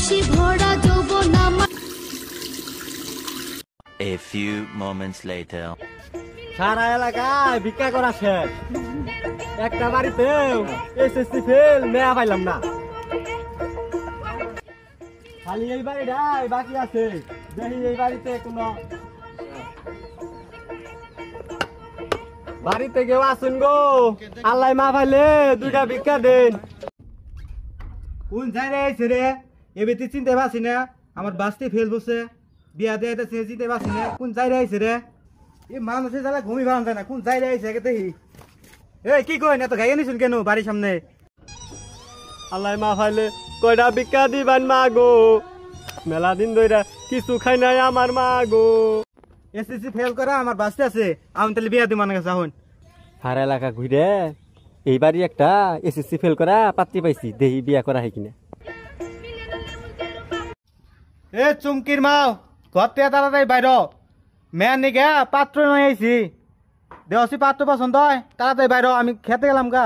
A few moments later. সারা এলাকায় ভিক্ষা করা শেষ, একটা বাড়িতেও এসএসসি ফেল মেয়া পাইলাম না। খালি এই বাড়িটাই বাকি আছে, দেখি এই বাড়িতে কোনো বাড়িতে কেউ আসুন গো, আল্লাহ মা পাইলে দুইটা ভিক্ষা দেন। কোন যাই রে রে এবেতে চিনতে পারছি না, আমার বাসতে ফেল বসে বিয়া দেয় চিনতে পারছি না, কোন যাই রে রে এই মানুষের জ্বালা ঘুমি ভালো যায় না, কোন যাই রে দেখি। এই কি কই না তো গাইয়া নিছুন কেন বাড়ির সামনে? আল্লাহ মা পাইলে কয়টা ভিক্ষা দিবেন মা গো, মেলা দিন ধরে কিছু খাই নাই আমার মা গো। এসএসসি ফেল করা আমার বাসতে আছে, আমি তাহলে বিয়া দিই মানুষ কাছে। সারা এলাকা ঘুরে এই বাড়ি একটা এসএসসি ফেল করা পাত্রী পাইছি, দেহি বিয়া করা হয় কিনা। এ চুমকির মাও ঘর থেকে তাড়াতাড়ি বাইর, মেয়ের নিকে পাত্র নিয়ে আইছি, দেওয়াছি পাত্র পছন্দ হয়, তাড়াতাড়ি বাইর, আমি খেতে গেলাম গা।